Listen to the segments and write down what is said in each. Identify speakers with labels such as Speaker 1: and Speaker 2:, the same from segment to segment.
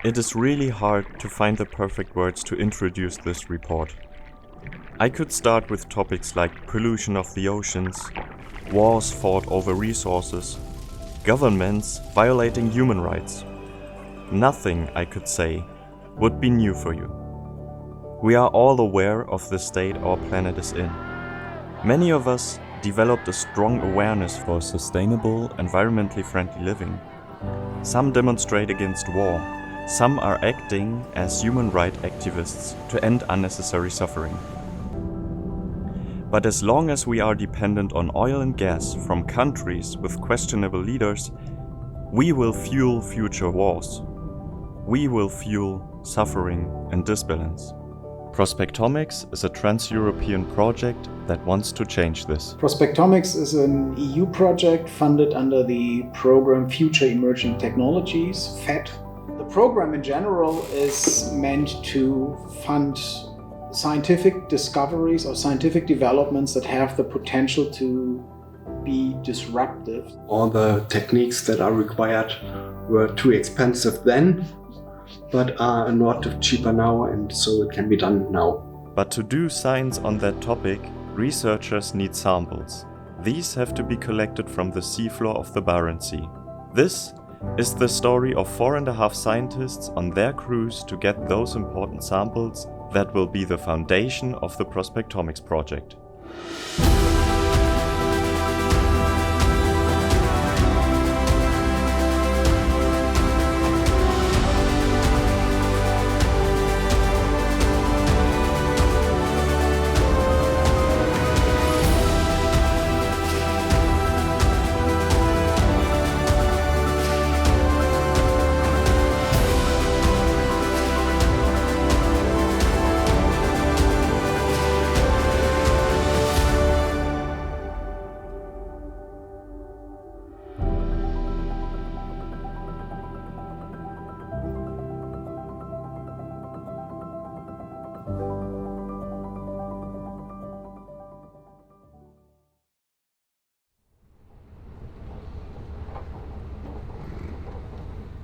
Speaker 1: It is really hard to find the perfect words to introduce this report. I could start with topics like pollution of the oceans, wars fought over resources, governments violating human rights. Nothing, I could say, would be new for you. We are all aware of the state our planet is in. Many of us developed a strong awareness for sustainable, environmentally friendly living. Some demonstrate against war. Some are acting as human rights activists to end unnecessary suffering. But as long as we are dependent on oil and gas from countries with questionable leaders, we will fuel future wars. We will fuel suffering and disbalance. Prospectomics is a trans-European project that wants to change this.
Speaker 2: Prospectomics is an EU project funded under the program Future Emerging Technologies, FET. The program in general is meant to fund scientific discoveries or scientific developments that have the potential to be disruptive.
Speaker 3: All the techniques that are required were too expensive then, but are a lot cheaper now, and so it can be done now.
Speaker 1: But to do science on that topic, researchers need samples. These have to be collected from the seafloor of the Barents Sea. This is the story of 4.5 scientists on their cruise to get those important samples that will be the foundation of the Prospectomics project.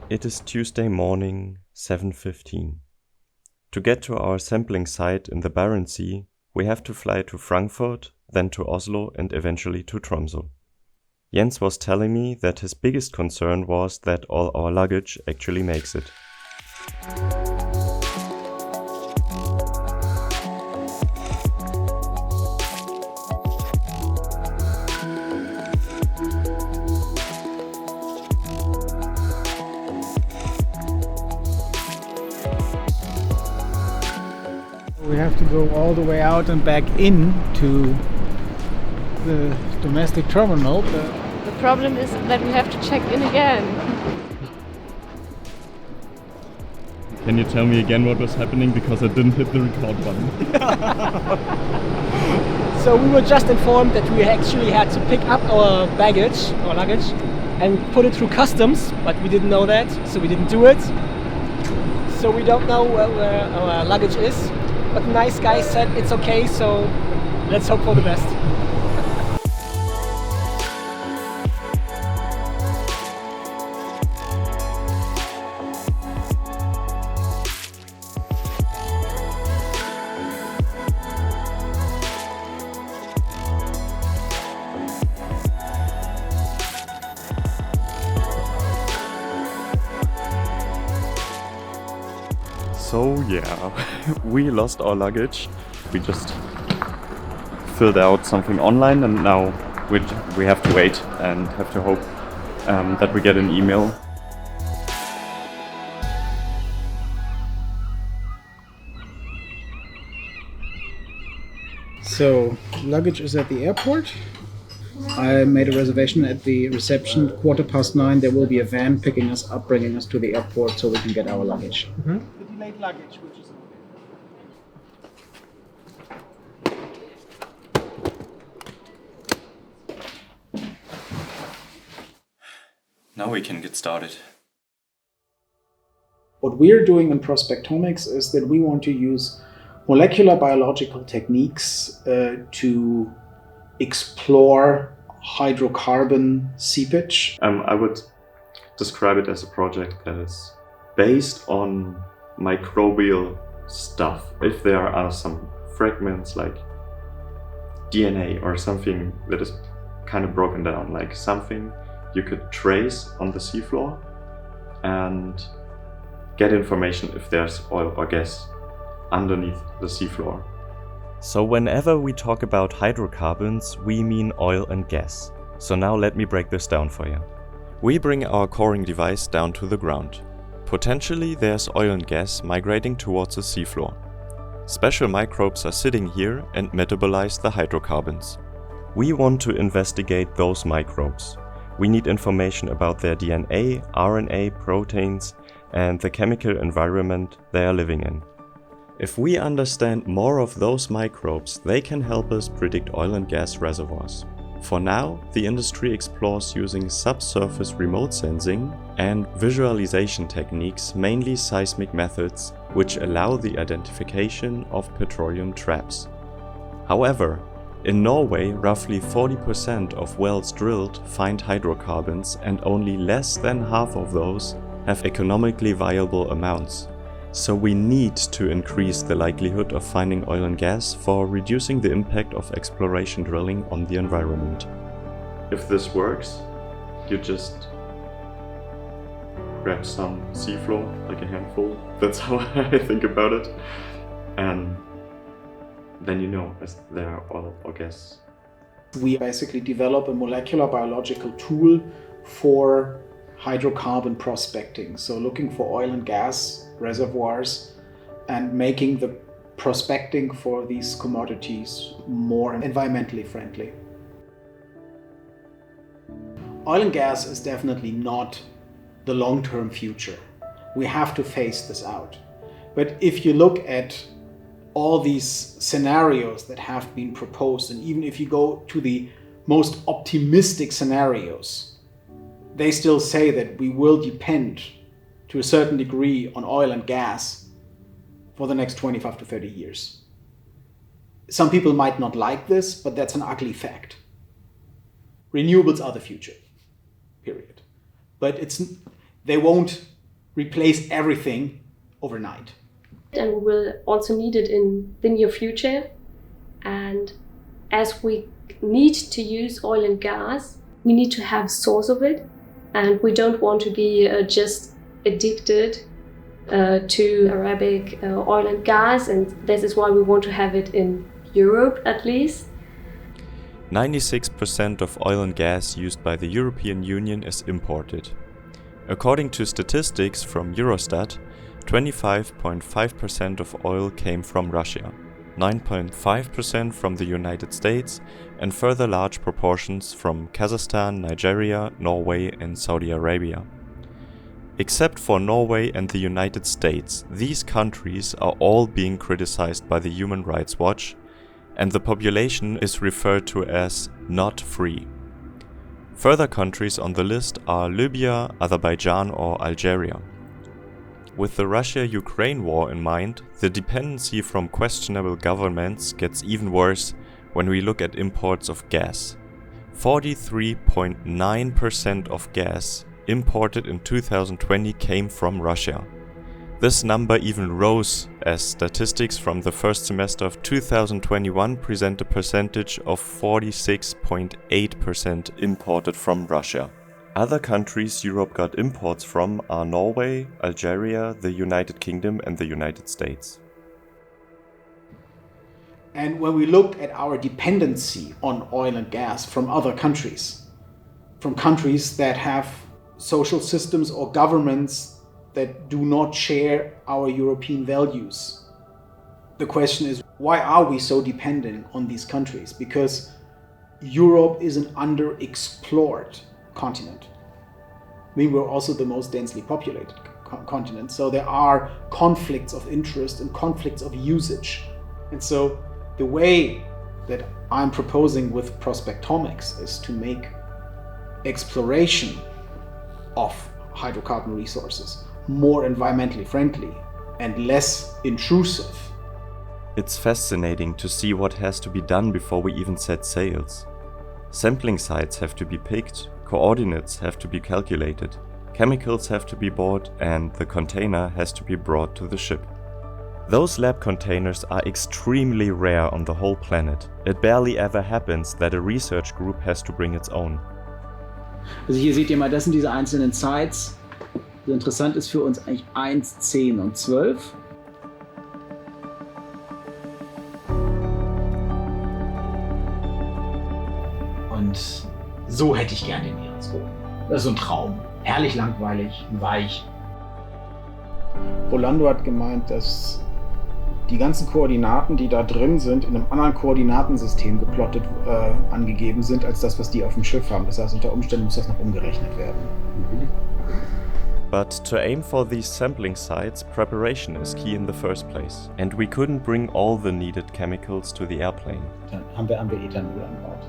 Speaker 1: It is Tuesday morning, 7:15. To get to our sampling site in the Barents Sea, we have to fly to Frankfurt, then to Oslo and eventually to Tromsø. Jens was telling me that his biggest concern was that all our luggage actually makes it.
Speaker 2: We have to go all the way out and back in to the domestic terminal.
Speaker 4: The problem is that we have to check in again.
Speaker 1: Can you tell me again what was happening, because I didn't hit the record button?
Speaker 5: So we were just informed that we actually had to pick up our luggage, and put it through customs, but we didn't know that, so we didn't do it. So we don't know where our luggage is. But the nice guy said it's okay, so let's hope for the best.
Speaker 1: So yeah, we lost our luggage. We just filled out something online, and now we have to wait and have to hope that we get an email.
Speaker 2: So, luggage is at the airport. I made a reservation at the reception. 9:15, there will be a van picking us up, bringing us to the airport so we can get our luggage.
Speaker 5: The delayed luggage, which is
Speaker 1: Now we can get started.
Speaker 2: What we're doing in Prospectomics is that we want to use molecular biological techniques to explore hydrocarbon seepage.
Speaker 1: I would describe it as a project that is based on microbial stuff. If there are some fragments like DNA or something that is kind of broken down, like something you could trace on the seafloor and get information if there's oil or gas underneath the seafloor. So whenever we talk about hydrocarbons, we mean oil and gas. So now let me break this down for you. We bring our coring device down to the ground. Potentially there's oil and gas migrating towards the seafloor. Special microbes are sitting here and metabolize the hydrocarbons. We want to investigate those microbes. We need information about their DNA, RNA, proteins, and the chemical environment they are living in. If we understand more of those microbes, they can help us predict oil and gas reservoirs. For now, the industry explores using subsurface remote sensing and visualization techniques, mainly seismic methods, which allow the identification of petroleum traps. However, in Norway, roughly 40% of wells drilled find hydrocarbons, and only less than half of those have economically viable amounts. So we need to increase the likelihood of finding oil and gas for reducing the impact of exploration drilling on the environment. If this works, you just grab some seafloor, like a handful. That's how I think about it. And then you know if there are oil or gas.
Speaker 2: We basically develop a molecular biological tool for hydrocarbon prospecting. So looking for oil and gas reservoirs and making the prospecting for these commodities more environmentally friendly. Oil and gas is definitely not the long-term future. We have to phase this out. But if you look at all these scenarios that have been proposed, and even if you go to the most optimistic scenarios, they still say that we will depend to a certain degree on oil and gas for the next 25 to 30 years. Some people might not like this, but that's an ugly fact. Renewables are the future, period. But they won't replace everything overnight.
Speaker 4: And we will also need it in the near future. And as we need to use oil and gas, we need to have a source of it. And we don't want to be just addicted to Arabic oil and gas. And this is why we want to have it in Europe at least.
Speaker 1: 96% of oil and gas used by the European Union is imported. According to statistics from Eurostat, 25.5% of oil came from Russia, 9.5% from the United States, and further large proportions from Kazakhstan, Nigeria, Norway, and Saudi Arabia. Except for Norway and the United States, these countries are all being criticized by the Human Rights Watch, and the population is referred to as not free. Further countries on the list are Libya, Azerbaijan, or Algeria. With the Russia-Ukraine war in mind, the dependency from questionable governments gets even worse when we look at imports of gas. 43.9% of gas imported in 2020 came from Russia. This number even rose as statistics from the first semester of 2021 present a percentage of 46.8% imported from Russia. Other countries Europe got imports from are Norway, Algeria, the United Kingdom, and the United States.
Speaker 2: And when we look at our dependency on oil and gas from other countries, from countries that have social systems or governments that do not share our European values, the question is, why are we so dependent on these countries? Because Europe is an underexplored continent. I mean, we're also the most densely populated continent, so there are conflicts of interest and conflicts of usage. And so the way that I'm proposing with Prospectomics is to make exploration of hydrocarbon resources more environmentally friendly and less intrusive.
Speaker 1: It's fascinating to see what has to be done before we even set sails. Sampling sites have to be picked, coordinates have to be calculated, Chemicals have to be bought and the container has to be brought to the ship. Those lab containers are extremely rare on the whole planet. It barely ever happens that a research group has to bring its own.
Speaker 6: Also hier seht ihr mal, das sind diese einzelnen Sites. Also interessant ist für uns eigentlich 1, 10 und 12. Und so hätte ich gerne den Meeresboden. Das ist so ein Traum. Herrlich langweilig, weich.
Speaker 2: Rolando hat gemeint, dass die ganzen Koordinaten, die da drin sind, in einem anderen Koordinatensystem geplottet angegeben sind, als das, was die auf dem Schiff haben. Das heißt, unter Umständen muss das noch umgerechnet werden.
Speaker 1: But to aim for these sampling sites, preparation is key in the first place. And we couldn't bring all the needed chemicals to the airplane.
Speaker 2: Dann haben wir Ethanol angebaut.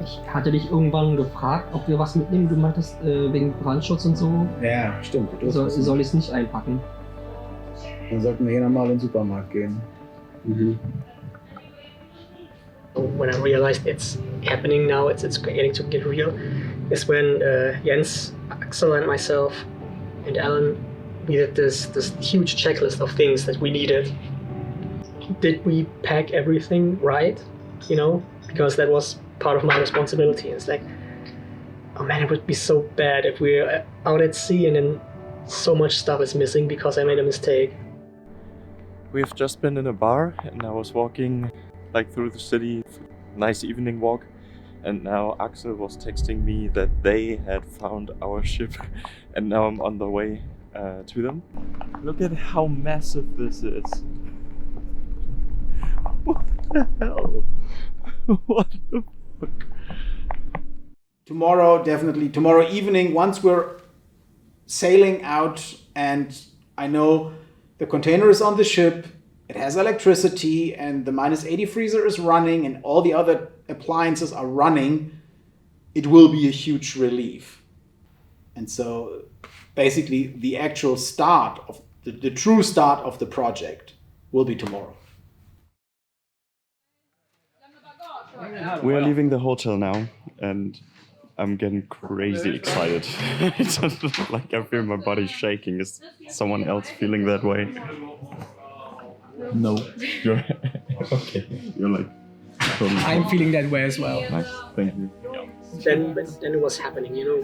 Speaker 5: Ich hatte dich irgendwann gefragt, ob wir was mitnehmen. Du meintest, wegen Brandschutz und so.
Speaker 2: Ja, stimmt.
Speaker 5: Soll ich es nicht einpacken?
Speaker 2: Dann sollten wir hier nochmal in den Supermarkt gehen.
Speaker 5: When I realized it's happening now, it's getting to get real, is when Jens, Axel and myself and Alan, we did this huge checklist of things that we needed. Did we pack everything right? You know, because that was part of my responsibility. It's like, oh man, it would be so bad if we're out at sea and then so much stuff is missing because I made a mistake.
Speaker 1: We've just been in a bar and I was walking through the city, nice evening walk, and now Axel was texting me that they had found our ship and now I'm on the way to them. Look at how massive this is. What the hell? What the fuck?
Speaker 2: Tomorrow evening, once we're sailing out and I know the container is on the ship, it has electricity and the -80 freezer is running and all the other appliances are running, it will be a huge relief. And so basically the actual start of the true start of the project will be tomorrow.
Speaker 1: We are leaving the hotel now and I'm getting crazy excited. It's like I feel my body shaking. Is someone else feeling that way?
Speaker 5: No.
Speaker 1: You're okay. You're like totally
Speaker 5: I'm feeling that way as well.
Speaker 1: nice. Thank you.
Speaker 5: Then it was happening, you know,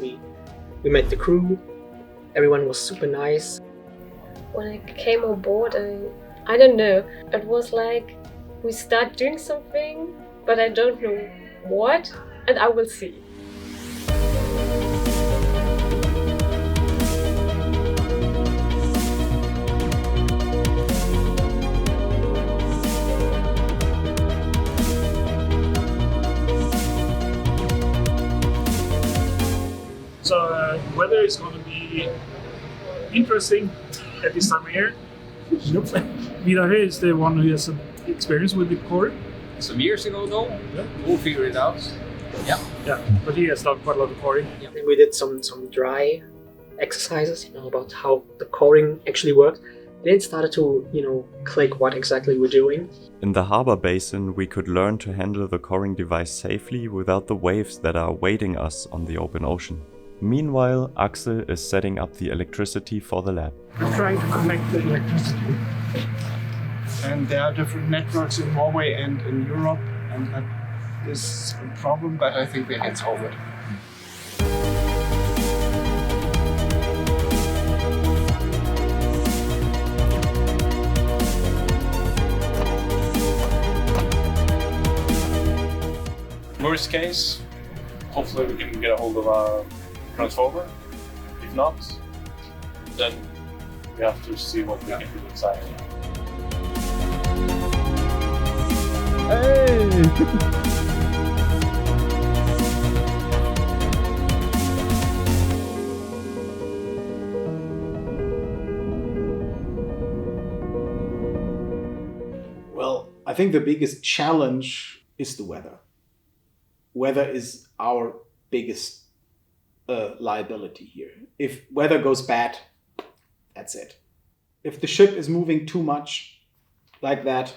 Speaker 5: we met the crew, everyone was super nice.
Speaker 4: When I came on board, I don't know, it was like we start doing something, but I don't know what, and I will see.
Speaker 7: So weather is going to be interesting at this time of year. Nope. Vidar here is the one who has some experience with the Pore.
Speaker 8: Some years ago though, we'll figure it out.
Speaker 7: Yeah, but he has done quite a lot of coring.
Speaker 5: Then we did some dry exercises, you know, about how the coring actually worked. Then it started to, you know, click what exactly we're doing.
Speaker 1: In the harbor basin, we could learn to handle the coring device safely without the waves that are awaiting us on the open ocean. Meanwhile, Axel is setting up the electricity for the lab.
Speaker 7: I'm trying to connect the electricity.
Speaker 3: And there are different networks in Norway and in Europe, and that is a problem, but I think they can solve it.
Speaker 7: Worst case, hopefully we can get a hold of a transformer. If not, then we have to see what we can do inside.
Speaker 2: Well, I think the biggest challenge is the weather. Weather is our biggest liability here. If weather goes bad, that's it. If the ship is moving too much like that,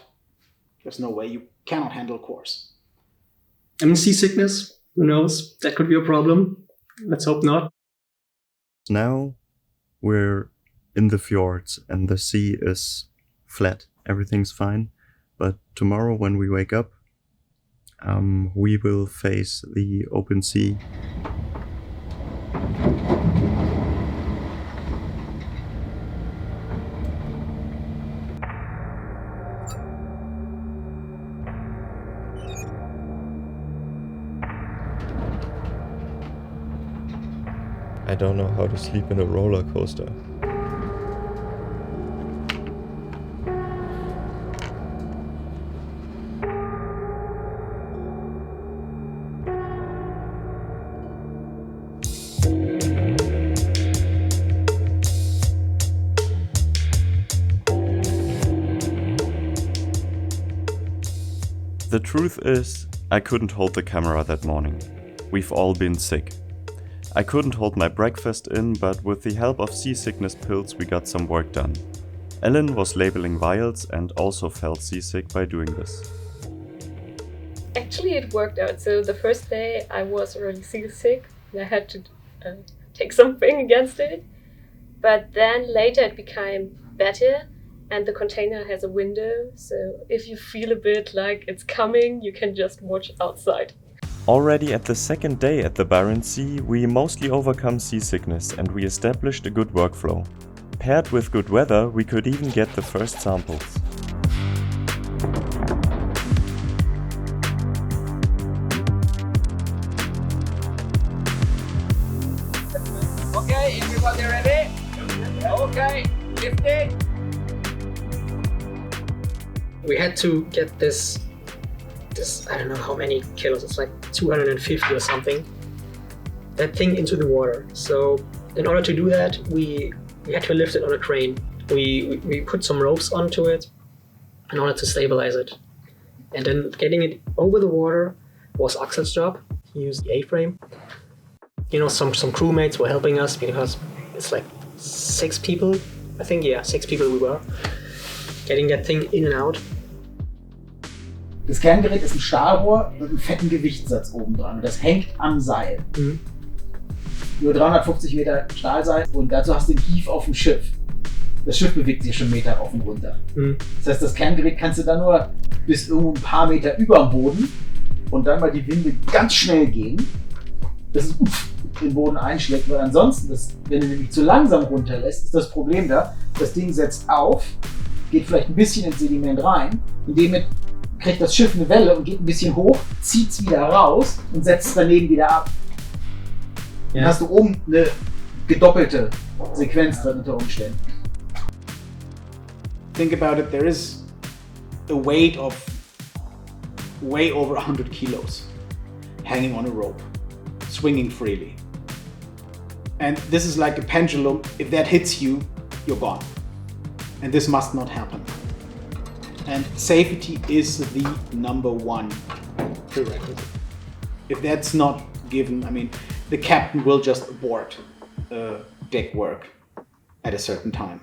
Speaker 2: there's no way, you cannot handle course.
Speaker 5: I mean, seasickness, who knows? That could be a problem. Let's hope not.
Speaker 1: Now we're in the fjords and the sea is flat. Everything's fine. But tomorrow when we wake up, we will face the open sea. I don't know how to sleep in a roller coaster. The truth is, I couldn't hold the camera that morning. We've all been sick. I couldn't hold my breakfast in, but with the help of seasickness pills we got some work done. Ellen was labeling vials and also felt seasick by doing this.
Speaker 4: Actually, it worked out. So the first day I was really seasick and I had to take something against it. But then later it became better and the container has a window. So if you feel a bit like it's coming, you can just watch outside.
Speaker 1: Already at the second day at the Barents Sea, we mostly overcome seasickness and we established a good workflow. Paired with good weather, we could even get the first samples.
Speaker 8: Okay, everybody ready? Okay, lift it.
Speaker 9: We had to get this, I don't know how many kilos, it's like 250 or something, that thing into the water. So in order to do that, we had to lift it on a crane. We put some ropes onto it in order to stabilize it. And then getting it over the water was Axel's job. He used the A-frame. You know, some crewmates were helping us because it's like 6 people, I think, yeah, 6 people we were. Getting that thing in and out.
Speaker 2: Das Kerngerät ist ein Stahlrohr mit einem fetten Gewichtssatz oben dran und das hängt am Seil. Nur 350 Meter Stahlseil und dazu hast du den Kief auf dem Schiff. Das Schiff bewegt sich schon einen Meter rauf und runter. Das heißt, das Kerngerät kannst du dann nur bis irgendwo ein paar Meter über dem Boden und dann mal die Winde ganz schnell gehen, dass es den Boden einschlägt, weil ansonsten, wenn du nämlich zu langsam runterlässt, ist das Problem da, das Ding setzt auf, geht vielleicht ein bisschen ins Sediment rein und damit kriegt das Schiff eine Welle und geht ein bisschen hoch, zieht es wieder raus und setzt es daneben wieder ab. Dann hast du oben eine gedoppelte Sequenz drin unter Umständen. Think about it, there is a weight of way over 100 kilos hanging on a rope, swinging freely. And this is like a pendulum. If that hits you, you're gone. And this must not happen. And safety is the #1 prerequisite. If that's not given, I mean, the captain will just abort deck work at a certain time.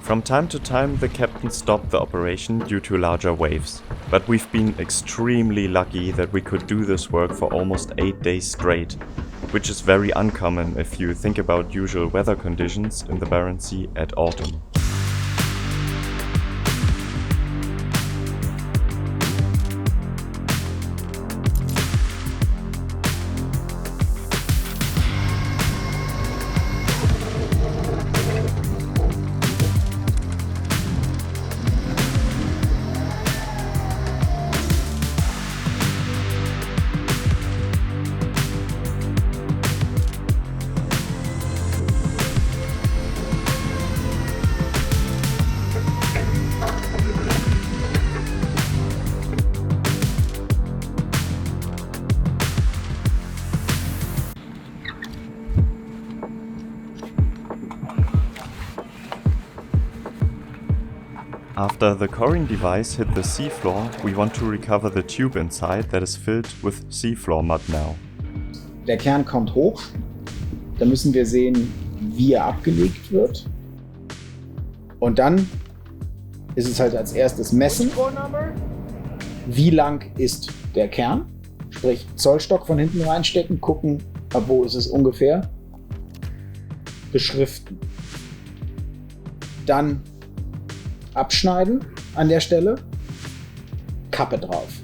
Speaker 1: From time to time, the captain stopped the operation due to larger waves, but we've been extremely lucky that we could do this work for almost 8 days straight, which is very uncommon if you think about usual weather conditions in the Barents Sea at autumn. After the coring device hit the seafloor, we want to recover the tube inside that is filled with seafloor mud now.
Speaker 2: Der Kern kommt hoch, da müssen wir sehen, wie er abgelegt wird. Und dann ist es halt als erstes messen, wie lang ist der Kern, sprich Zollstock von hinten reinstecken, gucken, ab wo ist es ungefähr. beschriften. Dann abschneiden an der Stelle, Kappe drauf.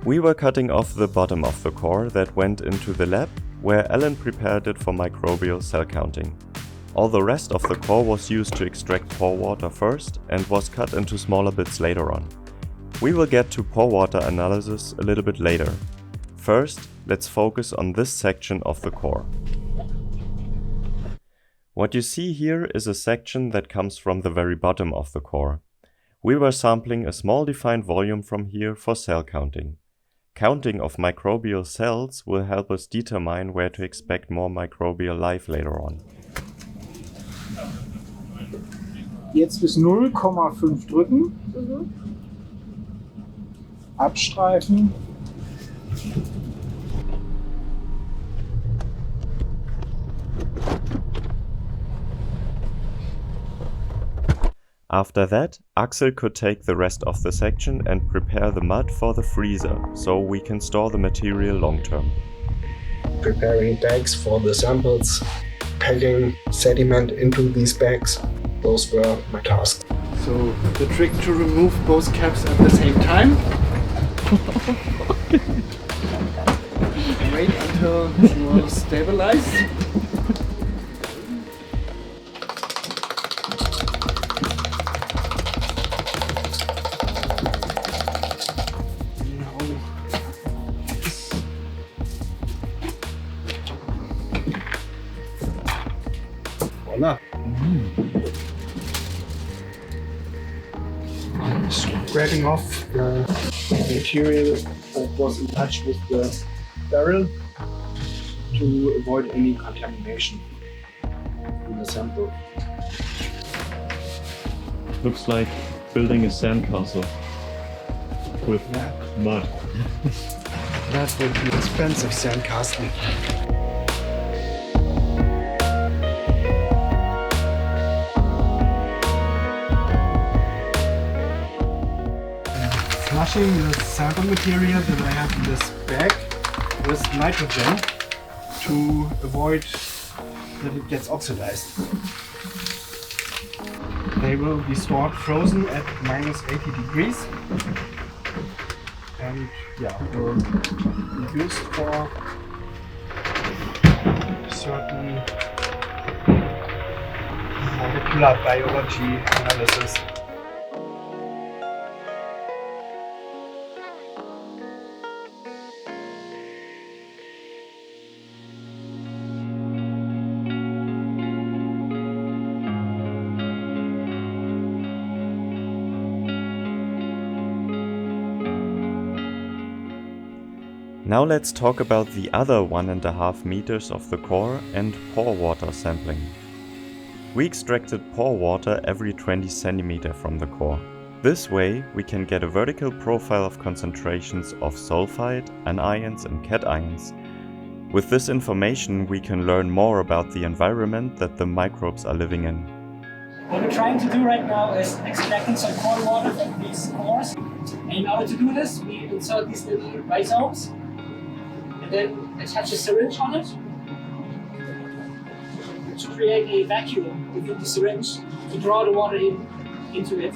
Speaker 1: We were cutting off the bottom of the core that went into the lab, where Alan prepared it for microbial cell counting. All the rest of the core was used to extract pore water first and was cut into smaller bits later on. We will get to pore water analysis a little bit later. First, let's focus on this section of the core. What you see here is a section that comes from the very bottom of the core. We were sampling a small defined volume from here for cell counting. Counting of microbial cells will help us determine where to expect more microbial life later on.
Speaker 2: Jetzt bis 0,5 drücken. Abstreifen.
Speaker 1: After that, Axel could take the rest of the section and prepare the mud for the freezer, so we can store the material long term.
Speaker 3: Preparing bags for the samples, packing sediment into these bags, those were my tasks.
Speaker 2: So the trick to remove both caps at the same time. Wait until you are stabilized.
Speaker 3: Voila. Scraping off the material that was in touch with the barrel to avoid any contamination in the sample.
Speaker 1: Looks like building a sandcastle with mud.
Speaker 3: That would be expensive sandcastle. Flushing the sample material that I have in this bag with nitrogen to avoid that it gets oxidized. They will be stored frozen at -80 degrees and will be used for certain molecular biology analysis.
Speaker 1: Now let's talk about the other 1.5 meters of the core and pore water sampling. We extracted pore water every 20 centimeter from the core. This way we can get a vertical profile of concentrations of sulfide, anions and cations. With this information we can learn more about the environment that the microbes are living in.
Speaker 5: What we're trying to do right now is extracting some core water from these cores. And in order to do this, we insert these little rhizomes and then attach a syringe on it to create a vacuum within the syringe to draw the water into it.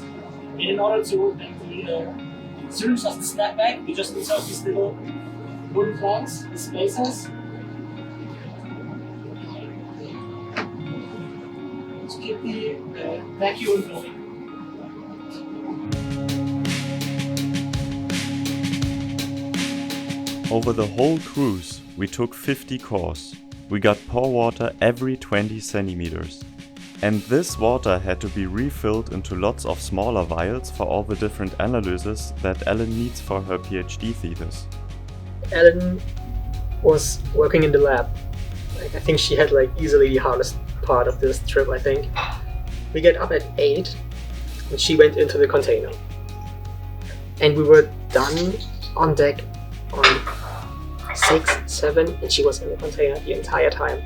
Speaker 5: And in order to make the syringe doesn't snap back, we just insert these little wooden planks, the spacers, to keep the vacuum flowing.
Speaker 1: Over the whole cruise, we took 50 cores. We got pore water every 20 centimeters. And this water had to be refilled into lots of smaller vials for all the different analyses that Ellen needs for her PhD thesis.
Speaker 9: Ellen was working in the lab. I think she had easily the hardest part of this trip, I think. We get up at 8 and she went into the container. And we were done on deck on 6, 7 and she was in the container the entire time.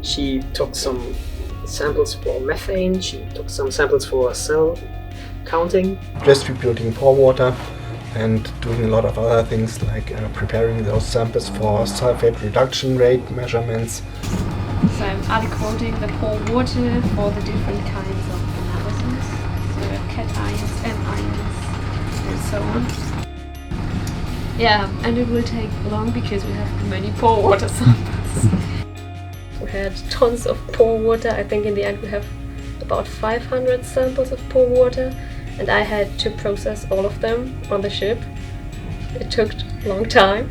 Speaker 9: She took some samples for methane, she took some samples for cell counting. Distributing pore water and doing a lot of other things like preparing those samples for sulfate reduction rate measurements.
Speaker 4: So I'm aliquoting the pore water for the different kinds of analysis. So cations, anions, and so on. Yeah, and it will take long because we have many pore water samples. We had tons of pore water. I think in the end we have about 500 samples of pore water, and I had to process all of them on the ship. It took a long time.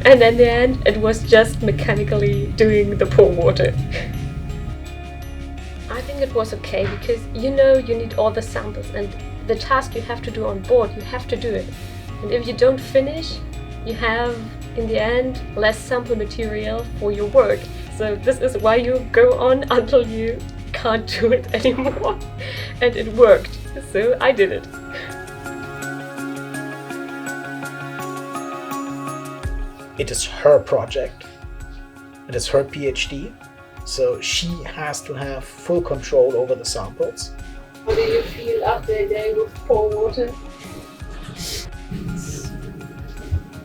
Speaker 4: And in the end, it was just mechanically doing the pore water. I think it was okay because you need all the samples, and the task you have to do on board, you have to do it. And if you don't finish, you have, in the end, less sample material for your work. So this is why you go on until you can't do it anymore. And it worked, so I did it.
Speaker 2: It is her project. It is her PhD. So she has to have full control over the samples.
Speaker 4: How do you feel after a day with pore water?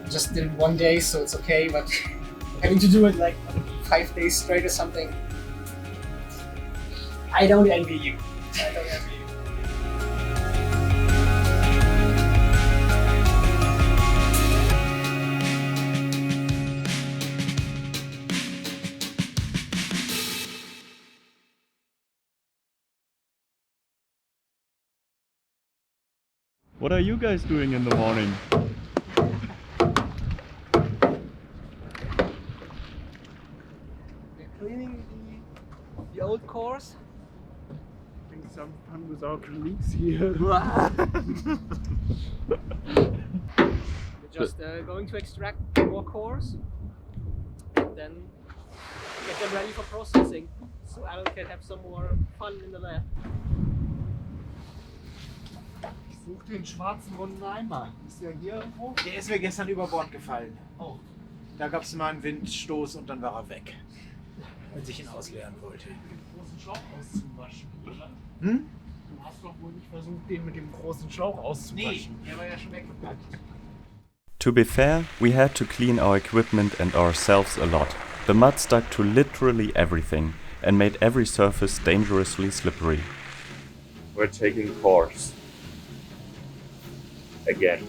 Speaker 5: Just did it one day, so it's okay, but having to do it like 5 days straight or something, I don't envy you. I don't envy you.
Speaker 1: What are you guys doing in the morning?
Speaker 5: We're cleaning the old cores.
Speaker 3: Having some fun with our colleagues here.
Speaker 5: We're just going to extract more cores and then get them ready for processing, so Alan can have some more fun in the lab.
Speaker 3: Such den schwarzen runden Eimer. Ist der hier irgendwo?
Speaker 2: Der ist mir gestern über Bord gefallen.
Speaker 3: Oh.
Speaker 2: Da gab es mal einen Windstoß und dann war er weg, als ich ihn ausleeren wollte.
Speaker 3: Den großen Schlauch auszuwaschen, oder?
Speaker 2: Hm?
Speaker 3: Du hast doch wohl nicht versucht, den mit dem großen Schlauch auszuwaschen.
Speaker 2: Nee, der war ja schon weggepackt.
Speaker 1: To be fair, we had to clean our equipment and ourselves a lot. The mud stuck to literally everything and made every surface dangerously slippery. We're taking cores. Again.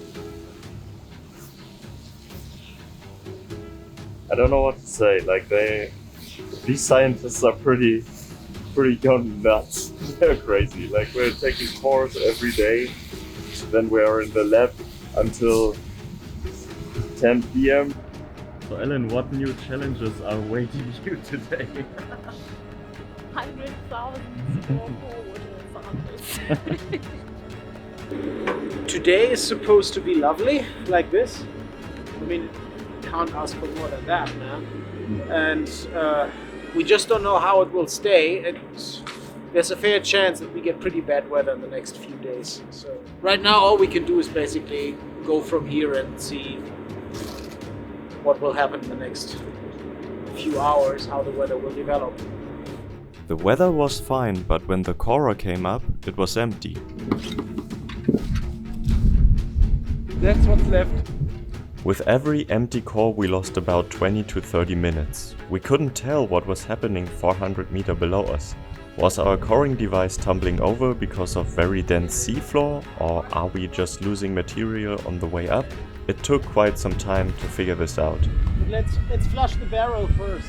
Speaker 1: I don't know what to say, like these scientists are pretty young nuts. They're crazy. Like we're taking cores every day, then we're in the lab until 10 p.m. So Ellen, what new challenges are awaiting you today?
Speaker 4: 100,000 more pore water samples.
Speaker 2: Today is supposed to be lovely, like this. I mean, can't ask for more than that, man. And we just don't know how it will stay. There's a fair chance that we get pretty bad weather in the next few days. So right now, all we can do is basically go from here and see what will happen in the next few hours, how the weather will develop.
Speaker 1: The weather was fine, but when the corer came up, it was empty.
Speaker 3: That's what's left.
Speaker 1: With every empty core we lost about 20 to 30 minutes. We couldn't tell what was happening 400 meters below us. Was our coring device tumbling over because of very dense seafloor, or are we just losing material on the way up? It took quite some time to figure this out.
Speaker 2: But let's flush the barrel first.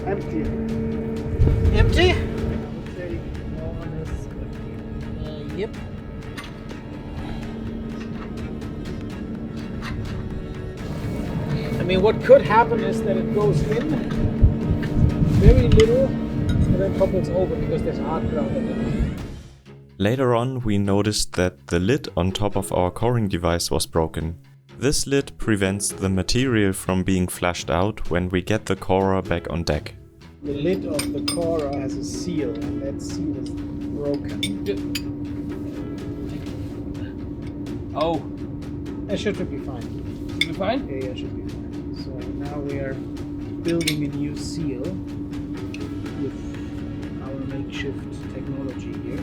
Speaker 3: Empty.
Speaker 2: Empty?
Speaker 3: Okay, more or less empty.
Speaker 2: Yep. I mean, what could happen is that it goes in very little and then topples over because there's hard ground underneath.
Speaker 1: Later on, we noticed that the lid on top of our coring device was broken. This lid prevents the material from being flushed out when we get the corer back on deck.
Speaker 2: The lid of the corer has a seal, and that seal is broken.
Speaker 5: Oh,
Speaker 2: That should be fine.
Speaker 5: should be fine?
Speaker 2: Yeah, should be fine. So now we are building a new seal with our makeshift technology here.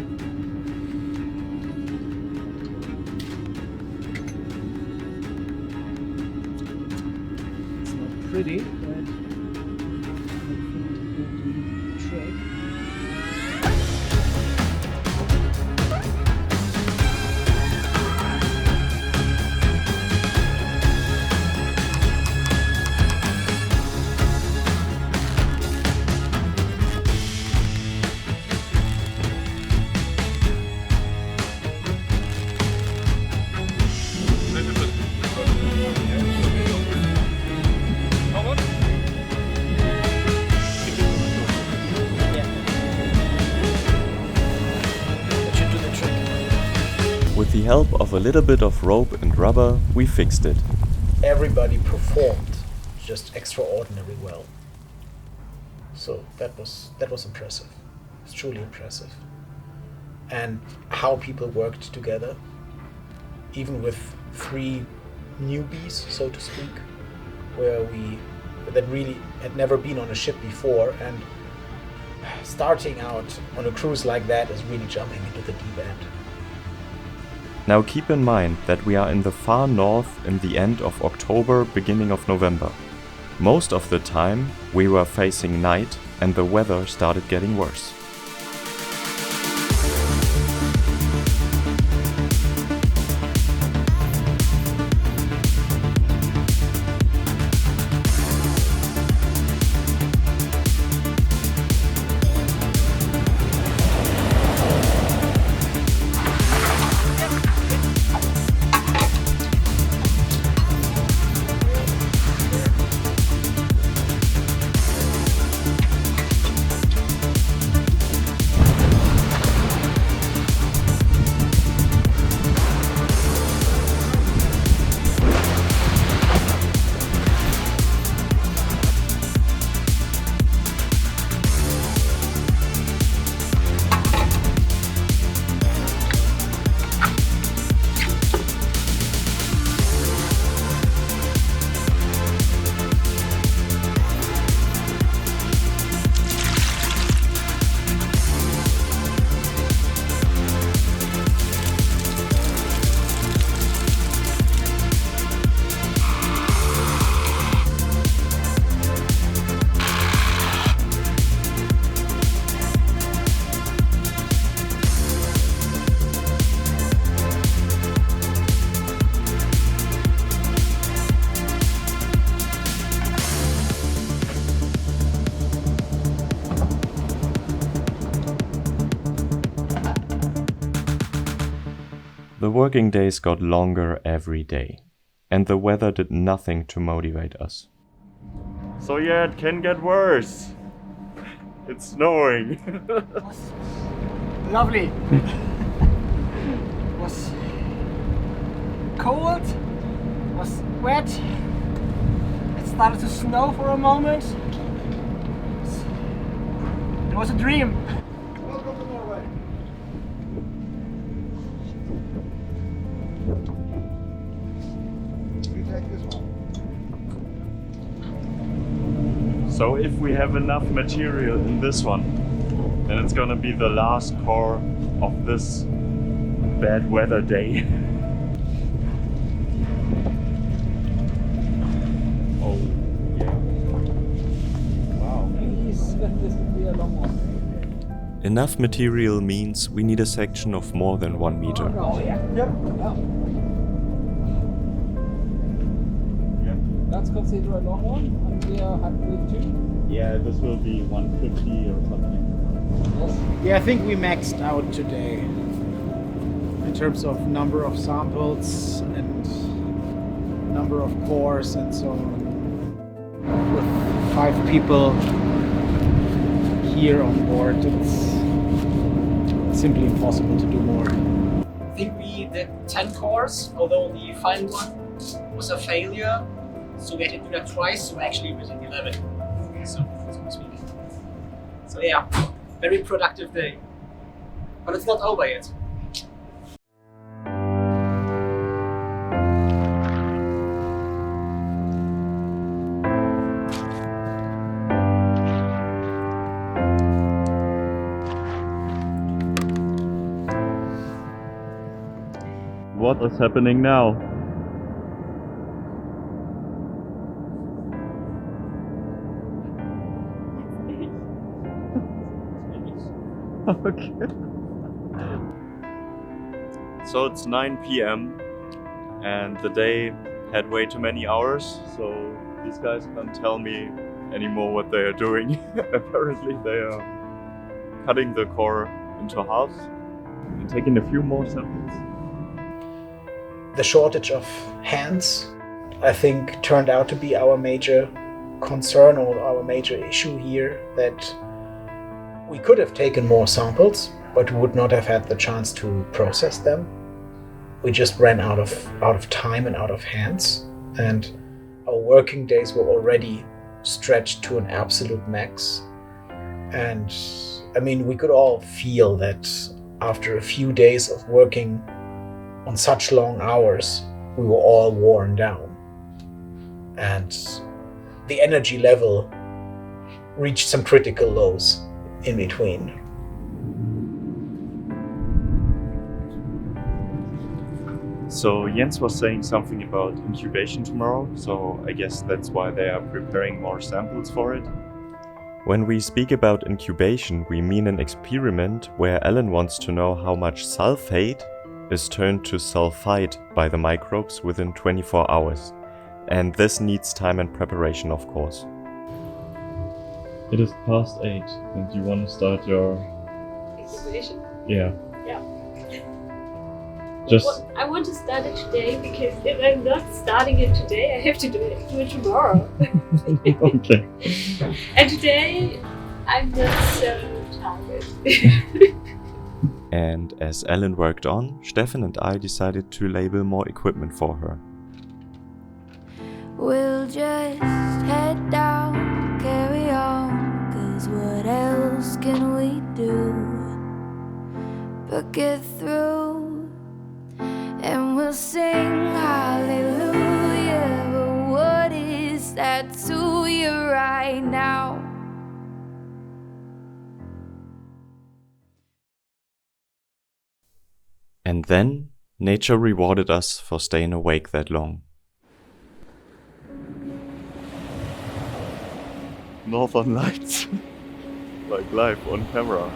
Speaker 2: It's not pretty, but hopefully it will do the trick.
Speaker 1: With the help of a little bit of rope and rubber, we fixed it.
Speaker 2: Everybody performed just extraordinarily well. So that was impressive. It's truly impressive. And how people worked together, even with 3 newbies, so to speak, that really had never been on a ship before, and starting out on a cruise like that is really jumping into the deep end.
Speaker 1: Now keep in mind that we are in the far north in the end of October, beginning of November. Most of the time we were facing night and the weather started getting worse. The working days got longer every day, and the weather did nothing to motivate us. So yeah, it can get worse. It's snowing.
Speaker 5: Lovely. It was cold, it was wet, it started to snow for a moment. It was a dream.
Speaker 3: Welcome to Norway. You take this one.
Speaker 1: So if we have enough material in this one, then it's gonna be the last core of this bad weather day. Oh, yeah. Wow.
Speaker 5: This would be a long one.
Speaker 1: Enough material means we need a section of more than 1 meter.
Speaker 5: Oh yeah. Yep. Let's consider a long one, and we are happy with 2.
Speaker 1: Yeah, this will be 150 or something.
Speaker 5: Yes.
Speaker 2: Yeah, I think we maxed out today in terms of number of samples and number of cores and so on. With 5 people here on board, it's simply impossible to do more.
Speaker 9: I think we did 10 cores, although the final one was a failure. So we had to do that twice, so actually we did 11. So to speak. So yeah, very productive day. But it's not over yet.
Speaker 1: What is happening now? Okay. So it's 9 p.m. and the day had way too many hours, so these guys can't tell me anymore what they are doing. Apparently they are cutting the core into halves and taking a few more samples.
Speaker 2: The shortage of hands, I think, turned out to be our major concern or our major issue here, that we could have taken more samples, but we would not have had the chance to process them. We just ran out of time and out of hands, and our working days were already stretched to an absolute max. And I mean, we could all feel that after a few days of working on such long hours, we were all worn down. And the energy level reached some critical lows in between.
Speaker 1: So Jens was saying something about incubation tomorrow, so I guess that's why they are preparing more samples for it. When we speak about incubation, we mean an experiment where Alan wants to know how much sulfate is turned to sulfite by the microbes within 24 hours. And this needs time and preparation, of course. It is past 8 and you want to start your...
Speaker 4: Incubation?
Speaker 1: Yeah.
Speaker 4: Yeah.
Speaker 1: Just...
Speaker 4: I want to start it today, because if I'm not starting it today, I have to do it tomorrow.
Speaker 1: Okay.
Speaker 4: And today, I'm not so tired.
Speaker 1: And as Ellen worked on, Stefan and I decided to label more equipment for her.
Speaker 10: We'll just head down, carry on, 'cause what else can we do but get through? And we'll sing hallelujah, but what is that to you right now?
Speaker 1: And then, nature rewarded us for staying awake that long. Northern Lights, like live on camera.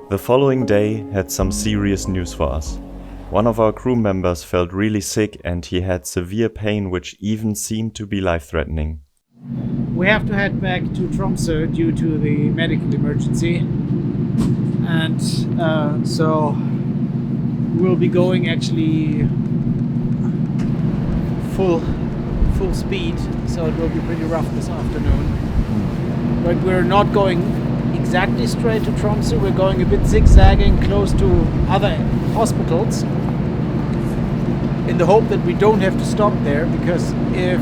Speaker 1: The following day had some serious news for us. One of our crew members felt really sick and he had severe pain which even seemed to be life-threatening.
Speaker 2: We have to head back to Tromsø due to the medical emergency. And so we'll be going actually full speed, so it will be pretty rough this afternoon. But we're not going exactly straight to Tromsø, we're going a bit zigzagging close to other hospitals in the hope that we don't have to stop there, because if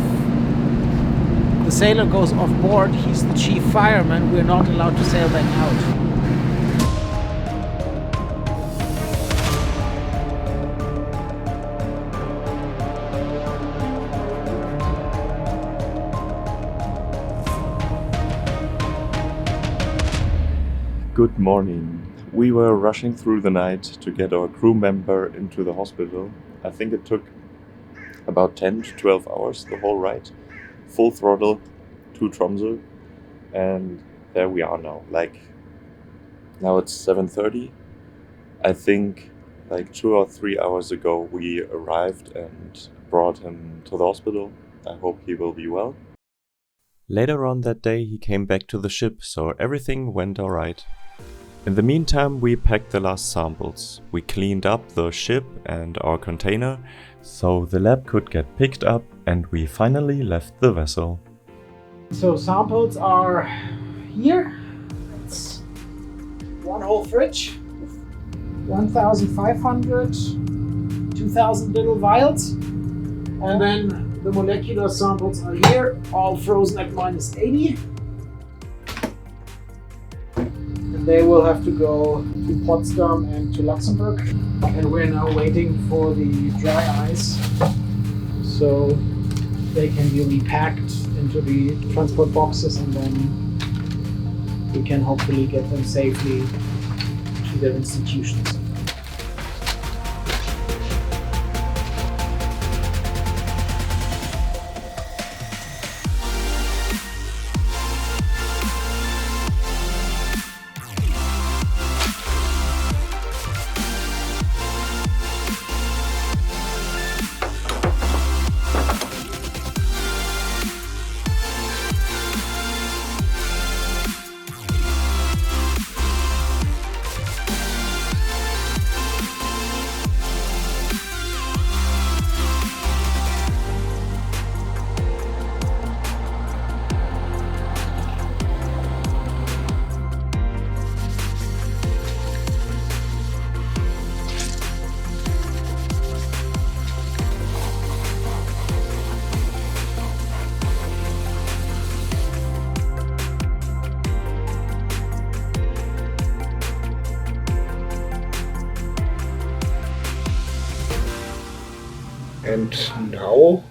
Speaker 2: the sailor goes off board, he's the chief fireman, we're not allowed to sail back out.
Speaker 1: Good morning. We were rushing through the night to get our crew member into the hospital. I think it took about 10 to 12 hours, the whole ride. Full throttle to Tromsø. And there we are now. Now it's 7:30. I think 2 or 3 hours ago we arrived and brought him to the hospital. I hope he will be well. Later on that day he came back to the ship, so everything went alright. In the meantime, we packed the last samples. We cleaned up the ship and our container, so the lab could get picked up, and we finally left the vessel.
Speaker 2: So samples are here. It's one whole fridge, 1,500, 2,000 little vials. And then the molecular samples are here, all frozen at -80. And they will have to go to Potsdam and to Luxembourg. And we're now waiting for the dry ice, so they can be repacked into the transport boxes, and then we can hopefully get them safely to their institutions.
Speaker 3: And now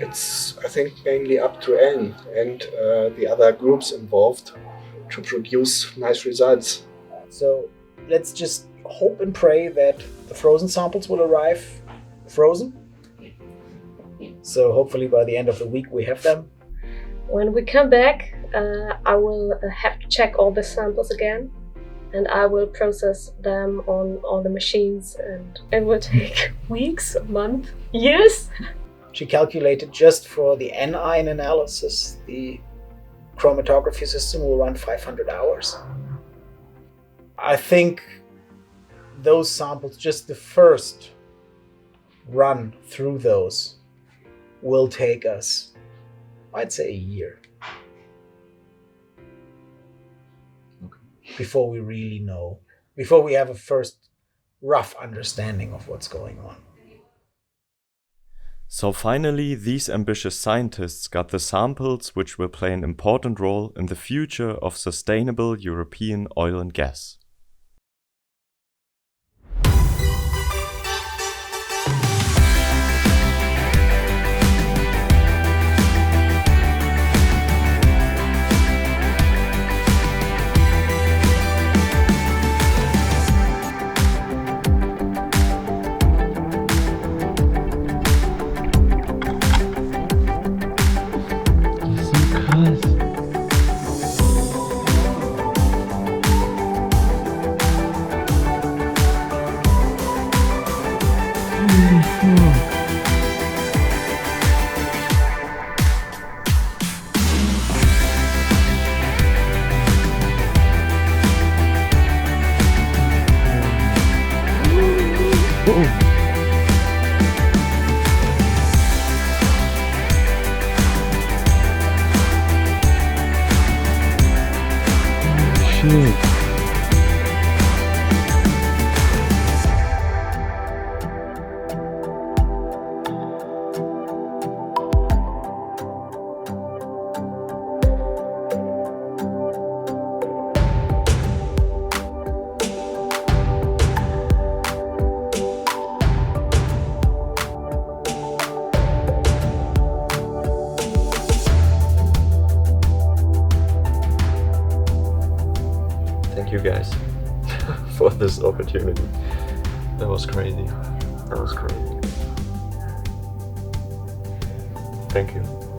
Speaker 3: it's, I think, mainly up to Ellen and the other groups involved to produce nice results.
Speaker 2: So let's just hope and pray that the frozen samples will arrive frozen. So hopefully by the end of the week we have them.
Speaker 4: When we come back, I will have to check all the samples again, and I will process them on all the machines, and it will take weeks, a month, years.
Speaker 2: She calculated just for the anion analysis, the chromatography system will run 500 hours. I think those samples, just the first run through those, will take us, I'd say, a year. Before we really know, before we have a first rough understanding of what's going on.
Speaker 1: So finally, these ambitious scientists got the samples which will play an important role in the future of sustainable European oil and gas. Thank you guys for this opportunity. That was crazy. That was crazy. Thank you.